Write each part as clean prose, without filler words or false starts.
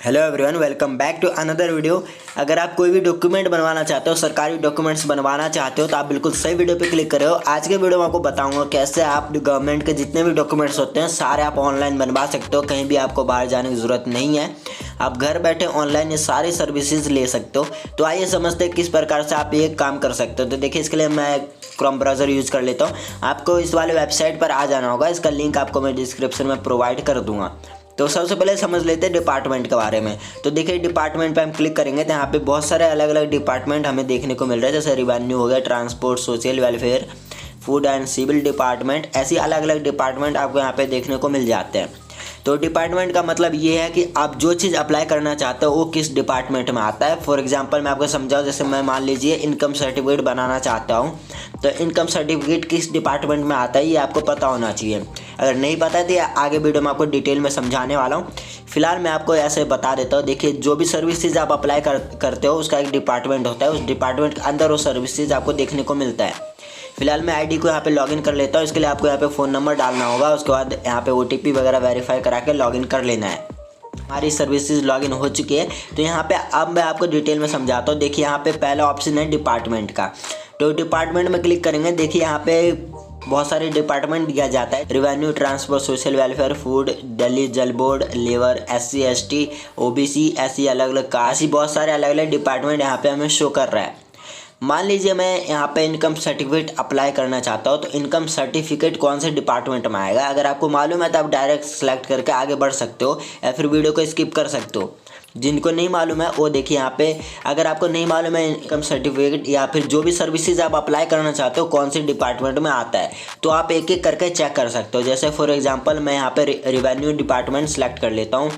Hello everyone, welcome back to another video. अगर आप कोई भी डॉक्यूमेंट बनवाना चाहते हो, सरकारी डॉक्यूमेंट्स बनवाना चाहते हो, तो आप बिल्कुल सही वीडियो पे क्लिक करे हो। आज के वीडियो में आपको बताऊंगा कैसे आप गवर्नमेंट के जितने भी डॉक्यूमेंट्स होते हैं सारे आप ऑनलाइन बनवा सकते हो। कहीं भी आपको बाहर जाने की ज़रूरत नहीं है, आप घर बैठे ऑनलाइन ये सारी सर्विसेज ले सकते हो। तो आइए समझते हैं किस प्रकार से आप ये काम कर सकते हो। तो देखिए, इसके लिए मैं क्रोम ब्राउज़र यूज़ कर लेता हूँ। आपको इस वाले वेबसाइट पर आ जाना होगा, इसका लिंक आपको मैं डिस्क्रिप्शन में प्रोवाइड कर दूँगा। तो सबसे पहले समझ लेते हैं डिपार्टमेंट के बारे में। तो देखिए, डिपार्टमेंट पे हम क्लिक करेंगे तो यहाँ पे बहुत सारे अलग अलग डिपार्टमेंट हमें देखने को मिल रहे हैं, जैसे रिवेन्यू हो गया, transport, social welfare, food and civil department. ऐसी अलग अलग डिपार्टमेंट आपको यहाँ पे देखने को मिल जाते हैं। तो डिपार्टमेंट का मतलब ये है कि आप जो चीज़ अप्लाई करना चाहते हो वो किस डिपार्टमेंट में आता है। फॉर एग्जांपल मैं आपको समझाऊँ, जैसे मैं मान लीजिए इनकम सर्टिफिकेट बनाना चाहता हूँ, तो इनकम सर्टिफिकेट किस डिपार्टमेंट में आता है ये आपको पता होना चाहिए। अगर नहीं पता है तो आगे वीडियो में आपको डिटेल में समझाने वाला हूँ। फिलहाल मैं आपको ऐसे बता देता हूँ। देखिए, जो भी सर्विसेज आप अप्लाई करते हो उसका एक डिपार्टमेंट होता है, उस डिपार्टमेंट के अंदर वो सर्विसेज आपको देखने को मिलता है। फिलहाल मैं आईडी को यहाँ पे लॉगिन कर लेता हूँ। इसके लिए आपको यहाँ पे फ़ोन नंबर डालना होगा, उसके बाद यहाँ पे ओटीपी वगैरह वेरीफाई करा के लॉगिन कर लेना है। हमारी सर्विसेज लॉगिन हो चुकी है। तो यहाँ पे अब मैं आपको डिटेल में समझाता हूँ। देखिए, यहाँ पे पहला ऑप्शन है डिपार्टमेंट का। तो डिपार्टमेंट में क्लिक करेंगे। देखिए, यहाँ पे बहुत सारे डिपार्टमेंट दिया जाता है, revenue, transport, social welfare, food, Delhi Jal Board, labour, SC ST, OBC, ऐसी अलग अलग कास्ट, ऐसी बहुत सारे अलग अलग डिपार्टमेंट यहाँ पे हमें शो कर रहा है। मान लीजिए मैं यहाँ पे इनकम सर्टिफिकेट अप्लाई करना चाहता हूँ, तो इनकम सर्टिफिकेट कौन से डिपार्टमेंट में आएगा, अगर आपको मालूम है तो आप डायरेक्ट सेलेक्ट करके आगे बढ़ सकते हो या फिर वीडियो को स्किप कर सकते हो। जिनको नहीं मालूम है वो देखिए, यहाँ पे अगर आपको नहीं मालूम है इनकम सर्टिफिकेट या फिर जो भी सर्विसेज आप अप्लाई करना चाहते हो कौन से डिपार्टमेंट में आता है, तो आप एक एक करके चेक कर सकते हो। जैसे फॉर एग्जांपल मैं यहाँ पे रिवेन्यू डिपार्टमेंट सेलेक्ट कर लेता हूँ।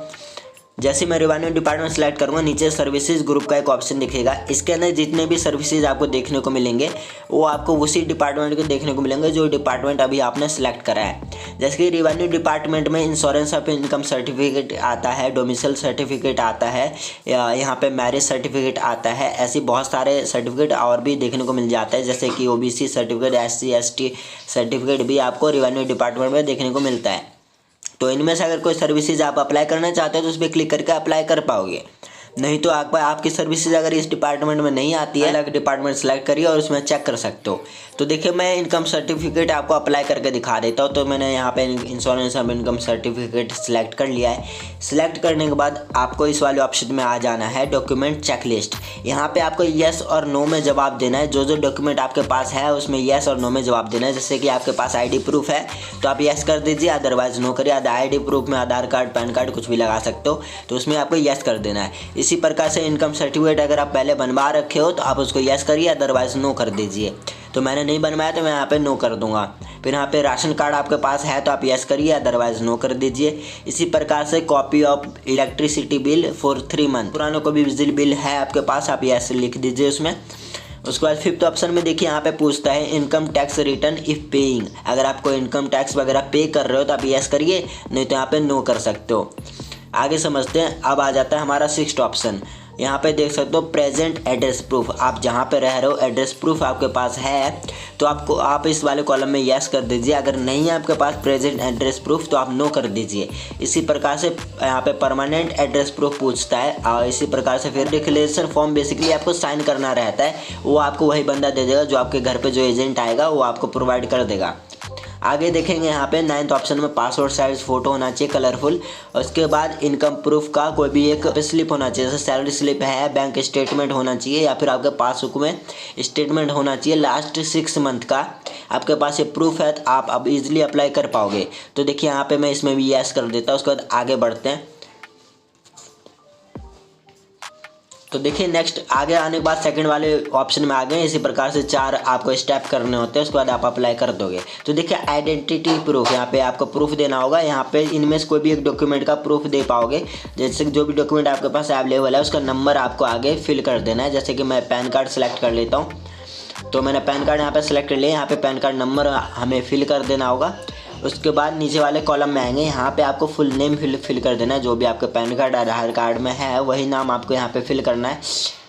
जैसे मैं रिवेन्यू डिपार्टमेंट सेलेक्ट करूँगा, नीचे सर्विसेज ग्रुप का एक ऑप्शन दिखेगा। इसके अंदर जितने भी सर्विसेज आपको देखने को मिलेंगे वो आपको उसी डिपार्टमेंट के देखने को मिलेंगे जो डिपार्टमेंट अभी आपने सेलेक्ट करा है। जैसे कि रिवेन्यू डिपार्टमेंट में इंश्योरेंस ऑफ इनकम सर्टिफिकेट आता है, डोमिसाइल सर्टिफिकेट आता है, यहाँ पे मैरिज सर्टिफिकेट आता है। ऐसी बहुत सारे सर्टिफिकेट और भी देखने को मिल जाता है, जैसे कि OBC certificate, SC ST certificate भी आपको रिवेन्यू डिपार्टमेंट में देखने को मिलता है। तो इनमें से अगर कोई सर्विसेज आप अप्लाई करना चाहते हो तो उस पर क्लिक करके अप्लाई कर पाओगे। नहीं तो आपकी सर्विसेज अगर इस डिपार्टमेंट में नहीं आती है, अलग डिपार्टमेंट सेलेक्ट करिए और उसमें चेक कर सकते हो। तो देखिए, मैं इनकम सर्टिफिकेट आपको अप्लाई करके दिखा देता हूँ। तो मैंने यहाँ पे insurance of income certificate select कर लिया है। सिलेक्ट करने के बाद आपको इस वाले ऑप्शन में आ जाना है डॉक्यूमेंट चेकलिस्ट। यहाँ पे आपको येस और नो में जवाब देना है। जो जो डॉक्यूमेंट आपके पास है उसमें येस और नो में जवाब देना है। जैसे कि आपके पास ID प्रूफ है तो आप येस कर दीजिए, अदरवाइज नो करिए। ID प्रूफ में आधार कार्ड, पैन कार्ड कुछ भी लगा सकते हो, तो उसमें आपको येस कर देना है। इसी प्रकार से इनकम सर्टिफिकेट अगर आप पहले बनवा रखे हो तो आप उसको येस करिए, अदरवाइज नो कर दीजिए। तो मैंने नहीं बनवाया तो मैं यहाँ पे नो कर दूंगा। फिर यहाँ पे राशन कार्ड आपके पास है तो आप येस करिए, अदरवाइज नो कर दीजिए। इसी प्रकार से copy of electricity bill for 3 month, पुराना कोई भी बिजली बिल है आपके पास, आप येस लिख दीजिए उसमें। उसके बाद 5th ऑप्शन में देखिए, यहाँ पे पूछता है income tax return if paying. अगर आपको इनकम टैक्स वगैरह पे कर रहे हो तो आप येस करिए, नहीं तो यहाँ पे नो कर सकते हो। आगे समझते हैं। अब आ जाता है हमारा 6th ऑप्शन। यहाँ पे देख सकते हो प्रेजेंट एड्रेस प्रूफ। आप जहाँ पे रह रहे हो एड्रेस प्रूफ आपके पास है तो आप इस वाले कॉलम में यस कर दीजिए। अगर नहीं है आपके पास प्रेजेंट एड्रेस प्रूफ तो आप नो कर दीजिए। इसी प्रकार से यहाँ पे परमानेंट एड्रेस प्रूफ पूछता है, और इसी प्रकार से फिर डिक्लेरेशन फॉर्म बेसिकली आपको साइन करना रहता है, वो आपको वही बंदा दे देगा जो आपके घर पे जो एजेंट आएगा वो आपको प्रोवाइड कर देगा। आगे देखेंगे यहाँ पे 9th ऑप्शन में पासपोर्ट साइज फ़ोटो होना चाहिए कलरफुल। उसके बाद इनकम प्रूफ का कोई भी एक स्लिप होना चाहिए, जैसे सैलरी स्लिप है, बैंक स्टेटमेंट होना चाहिए, या फिर आपके पासबुक में स्टेटमेंट होना चाहिए लास्ट 6 मंथ का। आपके पास ये प्रूफ है तो आप अब इजीली अप्लाई कर पाओगे। तो देखिए, यहाँ पे मैं इसमें भी यस कर देता हूँ। उसके बाद आगे बढ़ते हैं। तो देखिए, नेक्स्ट आगे आने के बाद सेकंड वाले ऑप्शन में आ गए। इसी प्रकार से 4 आपको स्टेप करने होते हैं, उसके बाद आप अप्लाई कर दोगे। तो देखिए, आइडेंटिटी प्रूफ, यहाँ पे आपको प्रूफ देना होगा। यहाँ पे इनमें से कोई भी एक डॉक्यूमेंट का प्रूफ दे पाओगे। जैसे जो भी डॉक्यूमेंट आपके पास अवेलेबल है उसका नंबर आपको आगे फिल कर देना है। जैसे कि मैं पैन कार्ड सेलेक्ट कर लेता हूँ, तो मैंने पैन कार्ड यहाँ पर सेलेक्ट कर लिया। यहाँ पे पैन कार्ड नंबर हमें फिल कर देना होगा। उसके बाद नीचे वाले कॉलम में आएंगे, यहाँ पे आपको फुल नेम फिल कर देना है। जो भी आपके पैन कार्ड, आधार कार्ड में है वही नाम आपको यहाँ पे फिल करना है।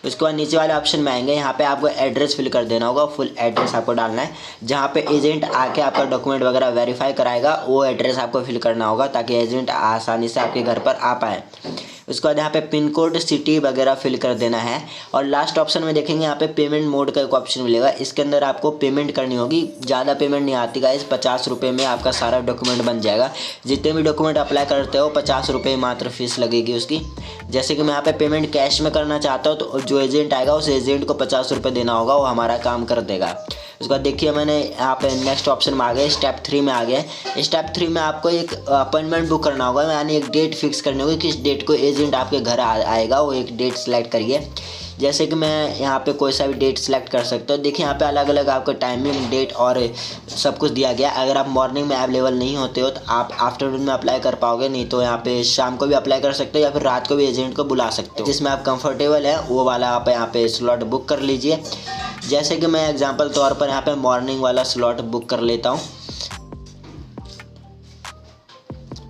उसके बाद नीचे वाले ऑप्शन में आएंगे, यहाँ पे आपको एड्रेस फिल कर देना होगा। फुल एड्रेस आपको डालना है। जहाँ पे एजेंट आके आपका डॉक्यूमेंट वगैरह वेरीफाई कराएगा वो एड्रेस आपको फिल करना होगा, ताकि एजेंट आसानी से आपके घर पर आ पाए। उसके बाद यहाँ पे पिन कोड, सिटी वगैरह फिल कर देना है। और लास्ट ऑप्शन में देखेंगे यहाँ पे पेमेंट मोड का एक ऑप्शन मिलेगा, इसके अंदर आपको पेमेंट करनी होगी। ज़्यादा पेमेंट नहीं आती गाइस, 50 रुपये में आपका सारा डॉक्यूमेंट बन जाएगा। जितने भी डॉक्यूमेंट अप्लाई करते हो 50 रुपये मात्र फीस लगेगी उसकी। जैसे कि मैं यहाँ पे पेमेंट कैश में करना चाहता हूँ तो जो एजेंट आएगा उस एजेंट को 50 रुपये देना होगा, वो हमारा काम कर देगा। उसके बाद देखिए मैंने यहाँ पे नेक्स्ट ऑप्शन में आ गए, स्टेप 3 में आ गए। स्टेप 3 में आपको एक अपॉइंटमेंट बुक करना होगा, यानी एक डेट फिक्स करनी होगी, किस डेट को एजेंट आपके घर आएगा, वो एक डेट सेलेक्ट करिए। जैसे कि मैं यहाँ पे कोई सा भी डेट सेलेक्ट कर सकता हूँ। देखिए यहाँ पे अलग अलग आपको टाइमिंग, डेट और सब कुछ दिया गया। अगर आप मॉर्निंग में अवेलेबल नहीं होते हो तो आप आफ्टरनून में अप्लाई कर पाओगे, नहीं तो यहाँ पे शाम को भी अप्लाई कर सकते हो या फिर रात को भी एजेंट को बुला सकते हो। जिसमें आप कंफर्टेबल है वो वाला आप यहाँ पे स्लॉट बुक कर लीजिए। जैसे कि मैं एग्जांपल तौर पर यहाँ पे मॉर्निंग वाला स्लॉट बुक कर लेता हूँ।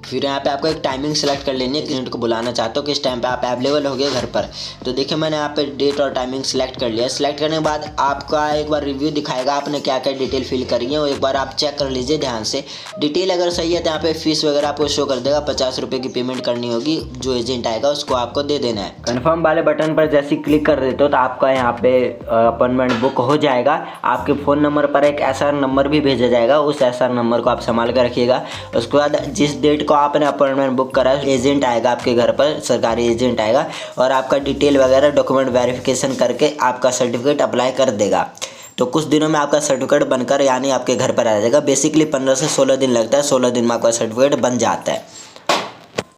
फिर यहाँ पे आपको एक टाइमिंग सेलेक्ट कर लेनी है, एजेंट को बुलाना चाहते हो किस टाइम पे आप अवेलेबल हो गए घर पर। तो देखिए मैंने यहाँ पे डेट और टाइमिंग सेलेक्ट कर लिया। सेलेक्ट करने के बाद आपका एक बार रिव्यू दिखाएगा, आपने क्या क्या डिटेल फिल करी है वो एक बार आप चेक कर लीजिए ध्यान से। डिटेल अगर सही है तो यहाँ पे फीस वगैरह आपको शो कर देगा। 50 रुपये की पेमेंट करनी होगी, जो एजेंट आएगा उसको आपको दे देना है। कन्फर्म वाले बटन पर जैसे क्लिक कर देते हो तो आपका यहाँ पे अपॉइंटमेंट बुक हो जाएगा। आपके फ़ोन नंबर पर एक SR नंबर भी भेजा जाएगा, उस SR नंबर को आप संभाल कर रखिएगा। उसके बाद जिस डेट को आपने अपॉइंटमेंट बुक करा है एजेंट आएगा आपके घर पर, सरकारी एजेंट आएगा और आपका डिटेल वगैरह डॉक्यूमेंट वेरिफिकेशन करके आपका सर्टिफिकेट अप्लाई कर देगा। तो कुछ दिनों में आपका सर्टिफिकेट बनकर यानी आपके घर पर आ जाएगा। बेसिकली 15 से 16 दिन लगता है, 16 दिन में आपका सर्टिफिकेट बन जाता है।